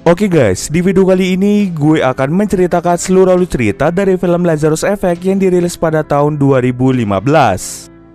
Oke guys, di video kali ini gue akan menceritakan seluruh cerita dari film Lazarus Effect yang dirilis pada tahun 2015.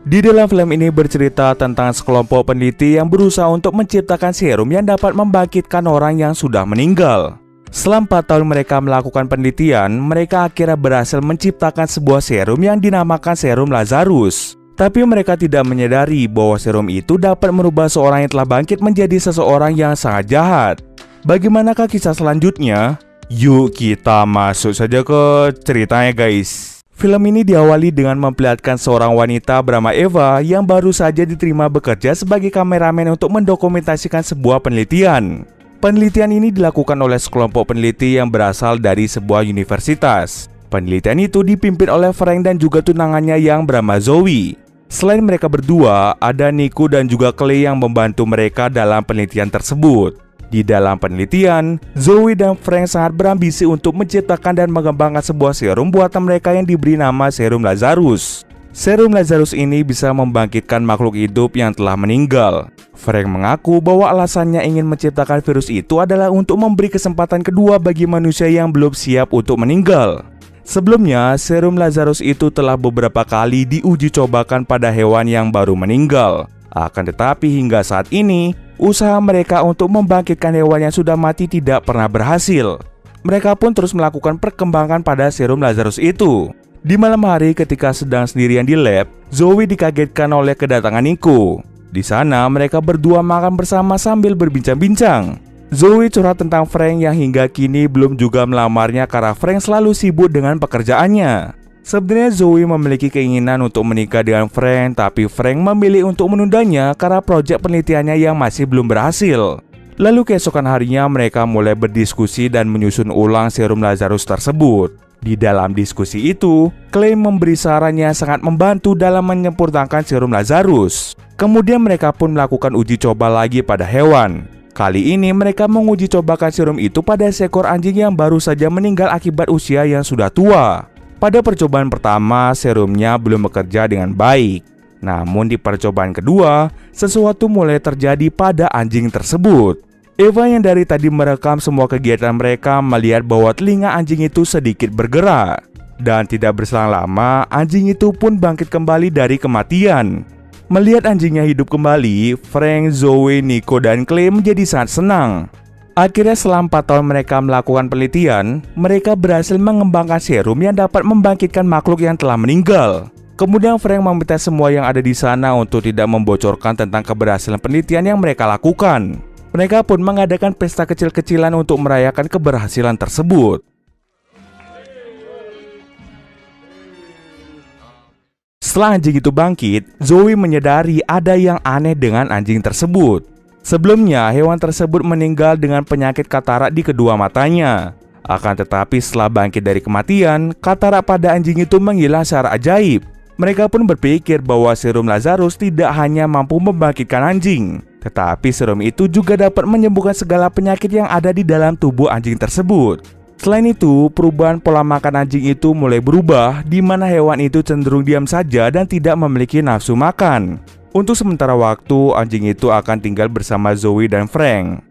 Di dalam film ini bercerita tentang sekelompok peneliti yang berusaha untuk menciptakan serum yang dapat membangkitkan orang yang sudah meninggal. Selama 4 tahun mereka melakukan penelitian, mereka akhirnya berhasil menciptakan sebuah serum yang dinamakan serum Lazarus. Tapi mereka tidak menyadari bahwa serum itu dapat merubah seorang yang telah bangkit menjadi seseorang yang sangat jahat. Bagaimanakah kisah selanjutnya? Yuk kita masuk saja ke ceritanya guys. Film ini diawali dengan memperlihatkan seorang wanita bernama Eva yang baru saja diterima bekerja sebagai kameramen untuk mendokumentasikan sebuah penelitian. Penelitian ini dilakukan oleh sekelompok peneliti yang berasal dari sebuah universitas. Penelitian itu dipimpin oleh Frank dan juga tunangannya yang bernama Zoe. Selain mereka berdua, ada Nico dan juga Clay yang membantu mereka dalam penelitian tersebut. Di dalam penelitian, Zoe dan Frank sangat berambisi untuk menciptakan dan mengembangkan sebuah serum buatan mereka yang diberi nama serum Lazarus. Serum Lazarus ini bisa membangkitkan makhluk hidup yang telah meninggal. Frank mengaku bahwa alasannya ingin menciptakan virus itu adalah untuk memberi kesempatan kedua bagi manusia yang belum siap untuk meninggal. Sebelumnya, serum Lazarus itu telah beberapa kali diuji cobakan pada hewan yang baru meninggal. Akan tetapi hingga saat ini, usaha mereka untuk membangkitkan hewan yang sudah mati tidak pernah berhasil. Mereka pun terus melakukan perkembangan pada serum Lazarus itu. Di malam hari ketika sedang sendirian di lab, Zoe dikagetkan oleh kedatangan Nico. Di sana mereka berdua makan bersama sambil berbincang-bincang. Zoe curhat tentang Frank yang hingga kini belum juga melamarnya karena Frank selalu sibuk dengan pekerjaannya. Sebenarnya Zoe memiliki keinginan untuk menikah dengan Frank, tapi Frank memilih untuk menundanya karena proyek penelitiannya yang masih belum berhasil. Lalu keesokan harinya mereka mulai berdiskusi dan menyusun ulang serum Lazarus tersebut. Di dalam diskusi itu, Clay memberi saran yang sangat membantu dalam menyempurnakan serum Lazarus. Kemudian mereka pun melakukan uji coba lagi pada hewan. Kali ini mereka menguji cobakan serum itu pada seekor anjing yang baru saja meninggal akibat usia yang sudah tua. Pada percobaan pertama, serumnya belum bekerja dengan baik. Namun di percobaan kedua, sesuatu mulai terjadi pada anjing tersebut. Eva yang dari tadi merekam semua kegiatan mereka melihat bahwa telinga anjing itu sedikit bergerak. Dan tidak berselang lama, anjing itu pun bangkit kembali dari kematian. Melihat anjingnya hidup kembali, Frank, Zoe, Nico, dan Clay menjadi sangat senang. Akhirnya selama 4 tahun mereka melakukan penelitian, mereka berhasil mengembangkan serum yang dapat membangkitkan makhluk yang telah meninggal. Kemudian Frank meminta semua yang ada di sana untuk tidak membocorkan tentang keberhasilan penelitian yang mereka lakukan. Mereka pun mengadakan pesta kecil-kecilan untuk merayakan keberhasilan tersebut. Setelah anjing itu bangkit, Zoe menyadari ada yang aneh dengan anjing tersebut. Sebelumnya, hewan tersebut meninggal dengan penyakit katarak di kedua matanya. Akan tetapi setelah bangkit dari kematian, katarak pada anjing itu menghilang secara ajaib. Mereka pun berpikir bahwa serum Lazarus tidak hanya mampu membangkitkan anjing, tetapi serum itu juga dapat menyembuhkan segala penyakit yang ada di dalam tubuh anjing tersebut. Selain itu, perubahan pola makan anjing itu mulai berubah, di mana hewan itu cenderung diam saja dan tidak memiliki nafsu makan. Untuk sementara waktu, anjing itu akan tinggal bersama Zoe dan Frank.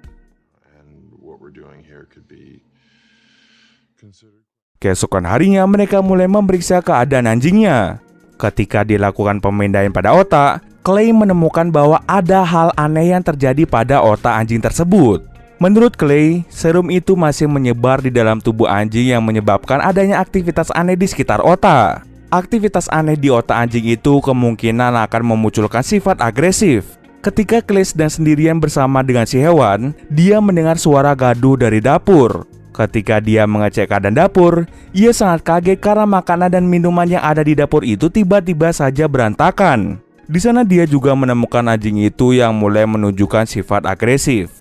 Keesokan harinya mereka mulai memeriksa keadaan anjingnya. Ketika dilakukan pemindaian pada otak, Clay menemukan bahwa ada hal aneh yang terjadi pada otak anjing tersebut. Menurut Clay, serum itu masih menyebar di dalam tubuh anjing yang menyebabkan adanya aktivitas aneh di sekitar otak. Aktivitas aneh di otak anjing itu kemungkinan akan memunculkan sifat agresif. Ketika Clay sedang sendirian bersama dengan si hewan, dia mendengar suara gaduh dari dapur. Ketika dia mengecek keadaan dapur, ia sangat kaget karena makanan dan minuman yang ada di dapur itu tiba-tiba saja berantakan. Di sana dia juga menemukan anjing itu yang mulai menunjukkan sifat agresif.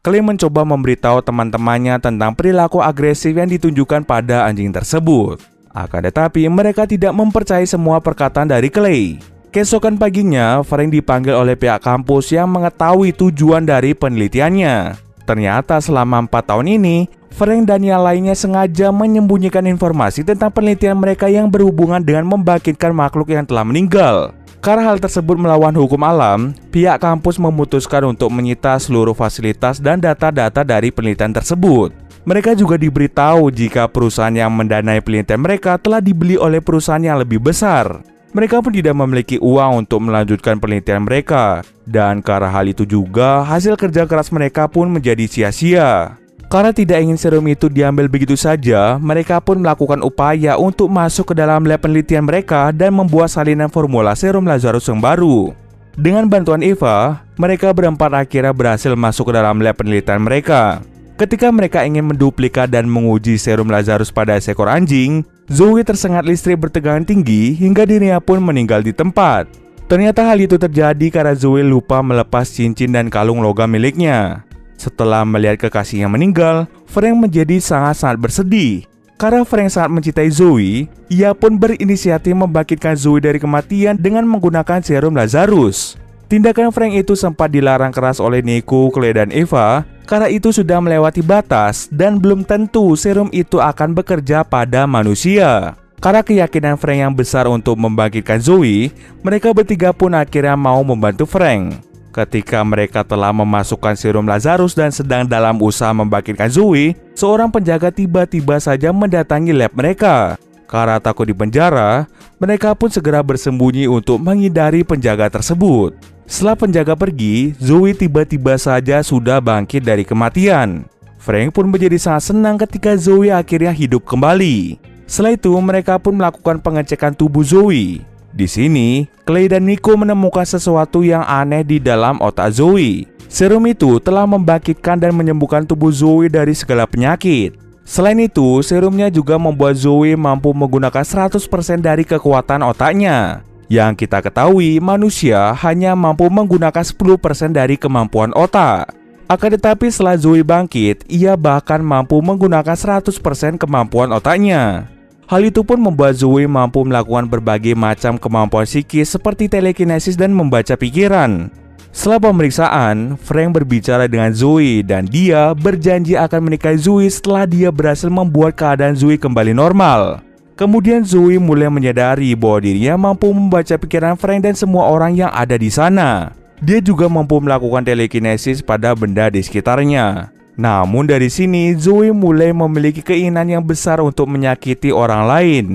Clay mencoba memberitahu teman-temannya tentang perilaku agresif yang ditunjukkan pada anjing tersebut. Akan tetapi mereka tidak mempercayai semua perkataan dari Clay. Keesokan paginya, Frank dipanggil oleh pihak kampus yang mengetahui tujuan dari penelitiannya. Ternyata selama 4 tahun ini, Frank dan yang lainnya sengaja menyembunyikan informasi tentang penelitian mereka yang berhubungan dengan membangkitkan makhluk yang telah meninggal. Karena hal tersebut melawan hukum alam, pihak kampus memutuskan untuk menyita seluruh fasilitas dan data-data dari penelitian tersebut. Mereka juga diberitahu jika perusahaan yang mendanai penelitian mereka telah dibeli oleh perusahaan yang lebih besar. Mereka pun tidak memiliki uang untuk melanjutkan penelitian mereka. Dan karena hal itu juga, hasil kerja keras mereka pun menjadi sia-sia. Karena tidak ingin serum itu diambil begitu saja, mereka pun melakukan upaya untuk masuk ke dalam lab penelitian mereka dan membuat salinan formula serum Lazarus yang baru. Dengan bantuan Eva, mereka berempat akhirnya berhasil masuk ke dalam lab penelitian mereka. Ketika mereka ingin menduplikat dan menguji serum Lazarus pada seekor anjing, Zoe tersengat listrik bertegangan tinggi hingga dirinya pun meninggal di tempat. Ternyata hal itu terjadi karena Zoe lupa melepas cincin dan kalung logam miliknya. Setelah melihat kekasihnya meninggal, Frank menjadi sangat-sangat bersedih. Karena Frank sangat mencintai Zoe, ia pun berinisiatif membangkitkan Zoe dari kematian dengan menggunakan serum Lazarus. Tindakan Frank itu sempat dilarang keras oleh Nico, Clay, dan Eva karena itu sudah melewati batas dan belum tentu serum itu akan bekerja pada manusia. Karena keyakinan Frank yang besar untuk membangkitkan Zoe, mereka bertiga pun akhirnya mau membantu Frank. Ketika mereka telah memasukkan serum Lazarus dan sedang dalam usaha membangkitkan Zoe, seorang penjaga tiba-tiba saja mendatangi lab mereka. Karena takut dipenjara, mereka pun segera bersembunyi untuk menghindari penjaga tersebut. Setelah penjaga pergi, Zoe tiba-tiba saja sudah bangkit dari kematian. Frank pun menjadi sangat senang ketika Zoe akhirnya hidup kembali. Setelah itu, mereka pun melakukan pengecekan tubuh Zoe. Di sini, Clay dan Nico menemukan sesuatu yang aneh di dalam otak Zoe. Serum itu telah membangkitkan dan menyembuhkan tubuh Zoe dari segala penyakit. Selain itu, serumnya juga membuat Zoe mampu menggunakan 100% dari kekuatan otaknya. Yang kita ketahui, manusia hanya mampu menggunakan 10% dari kemampuan otak. Akan tetapi setelah Zoe bangkit, ia bahkan mampu menggunakan 100% kemampuan otaknya. Hal itu pun membuat Zoe mampu melakukan berbagai macam kemampuan psikis seperti telekinesis dan membaca pikiran. Setelah pemeriksaan, Frank berbicara dengan Zoe dan dia berjanji akan menikahi Zoe setelah dia berhasil membuat keadaan Zoe kembali normal. Kemudian Zoe mulai menyadari bahwa dirinya mampu membaca pikiran Frank dan semua orang yang ada di sana. Dia juga mampu melakukan telekinesis pada benda di sekitarnya. Namun dari sini Zoe mulai memiliki keinginan yang besar untuk menyakiti orang lain.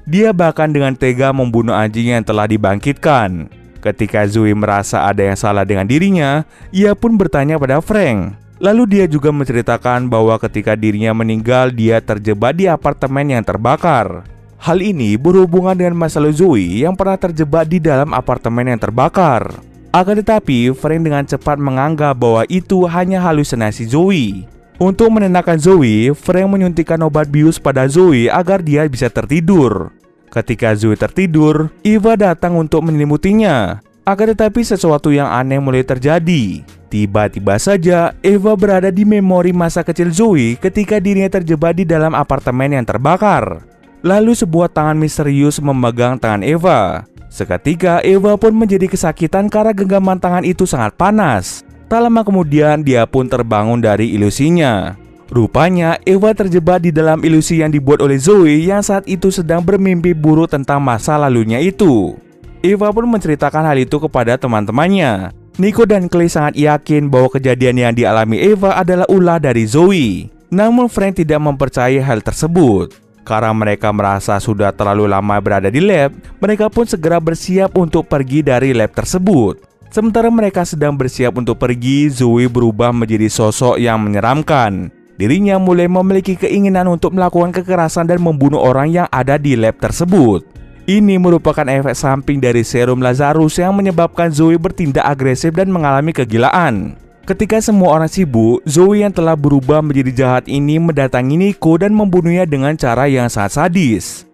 Dia bahkan dengan tega membunuh anjing yang telah dibangkitkan. Ketika Zoe merasa ada yang salah dengan dirinya, ia pun bertanya pada Frank. Lalu dia juga menceritakan bahwa ketika dirinya meninggal, dia terjebak di apartemen yang terbakar. Hal ini berhubungan dengan masa lalu Zoe yang pernah terjebak di dalam apartemen yang terbakar. Akan tetapi, Frank dengan cepat menganggap bahwa itu hanya halusinasi Zoe. Untuk menenangkan Zoe, Frank menyuntikkan obat bius pada Zoe agar dia bisa tertidur. Ketika Zoe tertidur, Eva datang untuk menyelimutinya. Akan tetapi sesuatu yang aneh mulai terjadi. Tiba-tiba saja Eva berada di memori masa kecil Zoe ketika dirinya terjebak di dalam apartemen yang terbakar. Lalu sebuah tangan misterius memegang tangan Eva. Seketika Eva pun menjadi kesakitan karena genggaman tangan itu sangat panas. Tak lama kemudian dia pun terbangun dari ilusinya. Rupanya Eva terjebak di dalam ilusi yang dibuat oleh Zoe yang saat itu sedang bermimpi buruk tentang masa lalunya itu. Eva pun menceritakan hal itu kepada teman-temannya. Nico dan Clay sangat yakin bahwa kejadian yang dialami Eva adalah ulah dari Zoe. Namun Frank tidak mempercayai hal tersebut. Karena mereka merasa sudah terlalu lama berada di lab, mereka pun segera bersiap untuk pergi dari lab tersebut. Sementara mereka sedang bersiap untuk pergi, Zoe berubah menjadi sosok yang menyeramkan. Dirinya mulai memiliki keinginan untuk melakukan kekerasan dan membunuh orang yang ada di lab tersebut. Ini merupakan efek samping dari serum Lazarus yang menyebabkan Zoe bertindak agresif dan mengalami kegilaan. Ketika semua orang sibuk, Zoe yang telah berubah menjadi jahat ini mendatangi Nico dan membunuhnya dengan cara yang sangat sadis.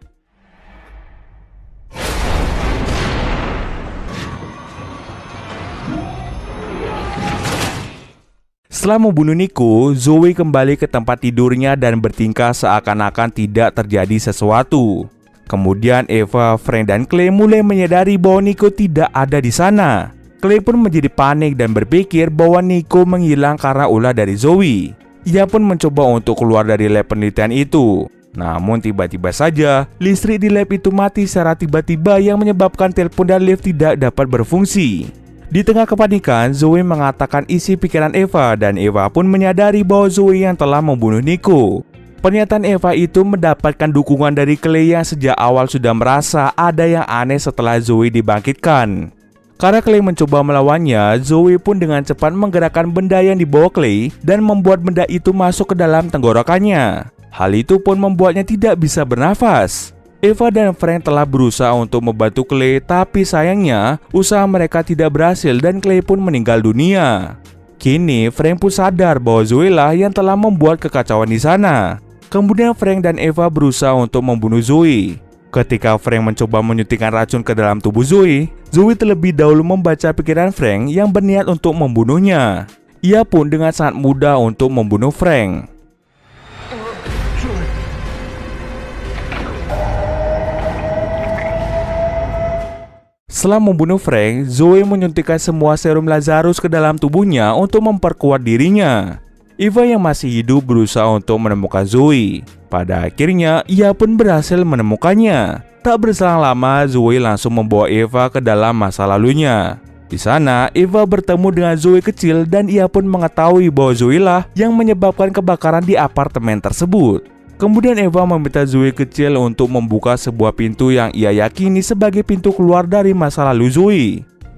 Setelah membunuh Nico, Zoe kembali ke tempat tidurnya dan bertingkah seakan-akan tidak terjadi sesuatu. Kemudian Eva, Frank, dan Clay mulai menyadari bahwa Nico tidak ada di sana. Clay pun menjadi panik dan berpikir bahwa Nico menghilang karena ulah dari Zoe. Ia pun mencoba untuk keluar dari lab penelitian itu. Namun tiba-tiba saja listrik di lab itu mati secara tiba-tiba yang menyebabkan telepon dan lift tidak dapat berfungsi. Di tengah kepanikan, Zoe mengatakan isi pikiran Eva dan Eva pun menyadari bahwa Zoe yang telah membunuh Nico. Pernyataan Eva itu mendapatkan dukungan dari Clay yang sejak awal sudah merasa ada yang aneh setelah Zoe dibangkitkan. Karena Clay mencoba melawannya, Zoe pun dengan cepat menggerakkan benda yang dibawa Clay dan membuat benda itu masuk ke dalam tenggorokannya. Hal itu pun membuatnya tidak bisa bernafas. Eva dan Frank telah berusaha untuk membantu Clay, tapi sayangnya usaha mereka tidak berhasil dan Clay pun meninggal dunia. Kini Frank pun sadar bahwa Zoe lah yang telah membuat kekacauan di sana. Kemudian Frank dan Eva berusaha untuk membunuh Zoe. Ketika Frank mencoba menyuntikkan racun ke dalam tubuh Zoe, Zoe terlebih dahulu membaca pikiran Frank yang berniat untuk membunuhnya. Ia pun dengan sangat mudah untuk membunuh Frank. Setelah membunuh Frank, Zoe menyuntikkan semua serum Lazarus ke dalam tubuhnya untuk memperkuat dirinya. Eva yang masih hidup berusaha untuk menemukan Zoe. Pada akhirnya, ia pun berhasil menemukannya. Tak berselang lama, Zoe langsung membawa Eva ke dalam masa lalunya. Di sana, Eva bertemu dengan Zoe kecil dan ia pun mengetahui bahwa Zoe lah yang menyebabkan kebakaran di apartemen tersebut. Kemudian Eva meminta Zoe kecil untuk membuka sebuah pintu yang ia yakini sebagai pintu keluar dari masa lalu Zoe.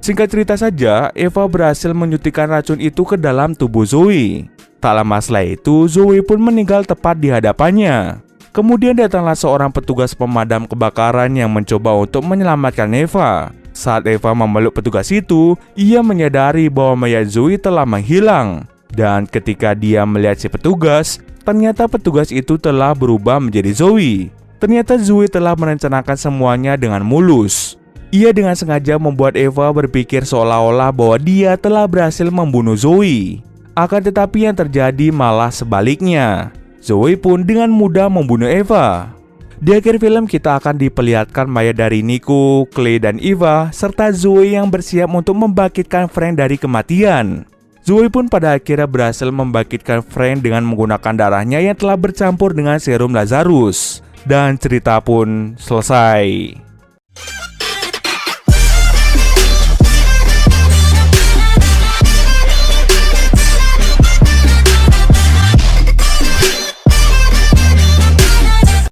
Singkat cerita saja, Eva berhasil menyuntikkan racun itu ke dalam tubuh Zoe. Tak lama setelah itu, Zoe pun meninggal tepat di hadapannya. Kemudian datanglah seorang petugas pemadam kebakaran yang mencoba untuk menyelamatkan Eva. Saat Eva memeluk petugas itu, ia menyadari bahwa mayat Zoe telah menghilang. Dan ketika dia melihat si petugas, ternyata petugas itu telah berubah menjadi Zoe. Ternyata Zoe telah merencanakan semuanya dengan mulus. Ia dengan sengaja membuat Eva berpikir seolah-olah bahwa dia telah berhasil membunuh Zoe. Akan tetapi yang terjadi malah sebaliknya. Zoe pun dengan mudah membunuh Eva. Di akhir film kita akan diperlihatkan mayat dari Nico, Clay, dan Eva, serta Zoe yang bersiap untuk membangkitkan Frank dari kematian. Zoe pun pada akhirnya berhasil membangkitkan Frank dengan menggunakan darahnya yang telah bercampur dengan serum Lazarus. Dan cerita pun selesai.